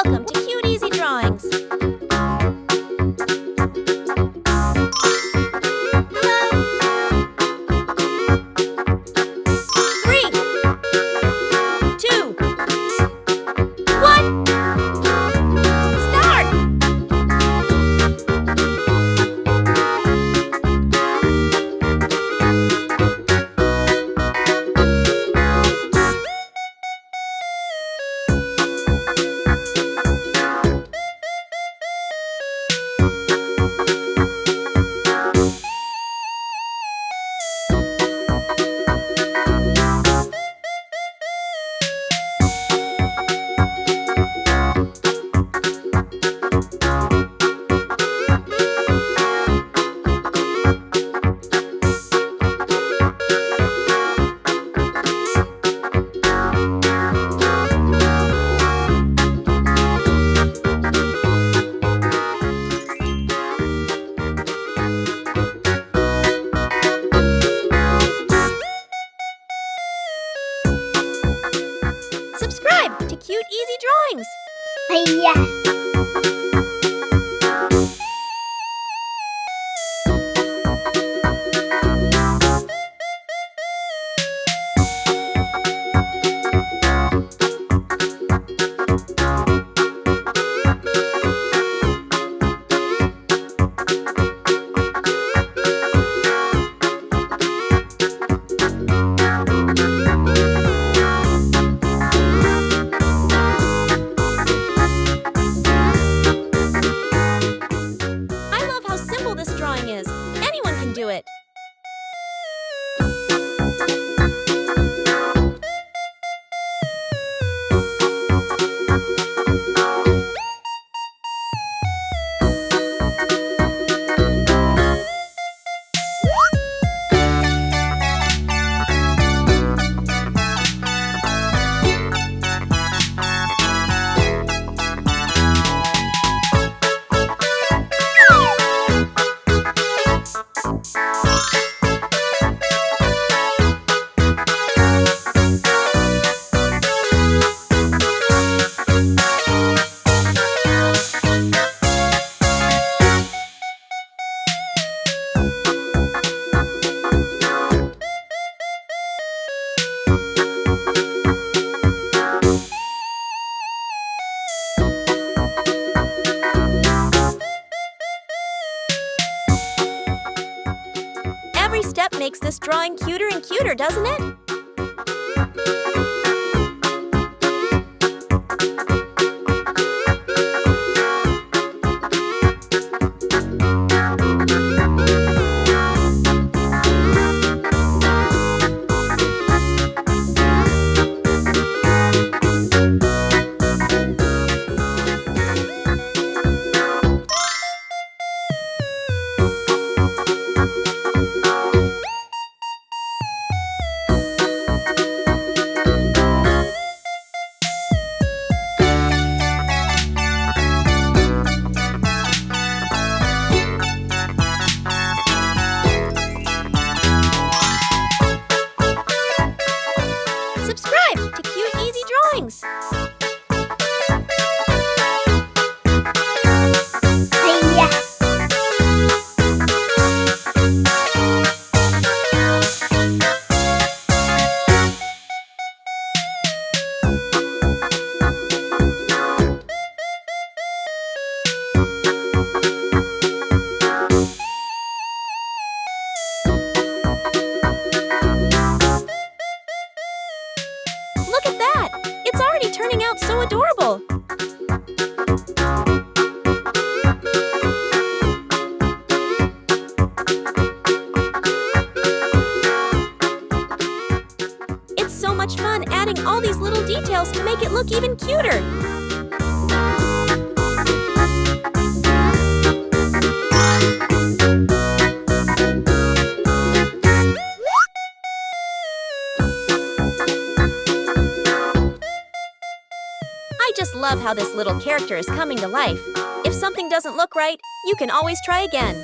Welcome to Cute Easy Drawings. Subscribe to Cute Easy Drawings. This drawing is. Anyone can do it. Every step makes this drawing cuter and cuter, doesn't it? Subscribe to Cute Easy Drawings. Look at that! It's already turning out so adorable! It's so much fun adding all these little details to make it look even cuter! I just love how this little character is coming to life. If something doesn't look right, you can always try again.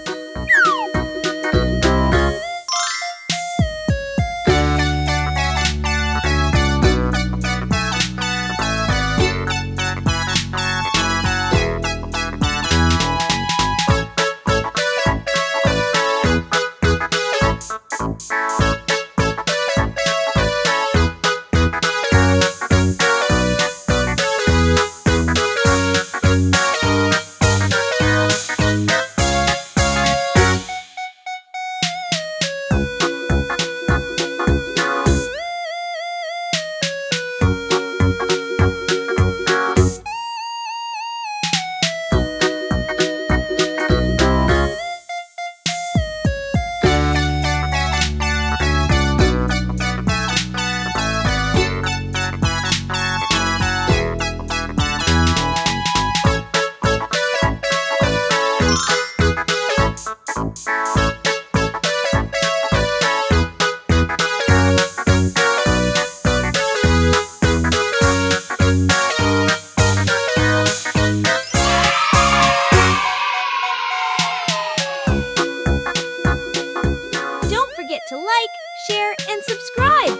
share, and subscribe.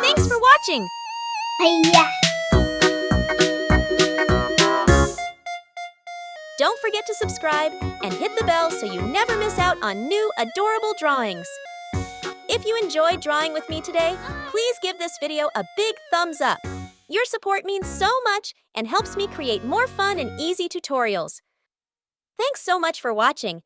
Thanks for watching. Hiya. Don't forget to subscribe and hit the bell so you never miss out on new adorable drawings. If you enjoyed drawing with me today, please give this video a big thumbs up. Your support means so much and helps me create more fun and easy tutorials. Thanks so much for watching,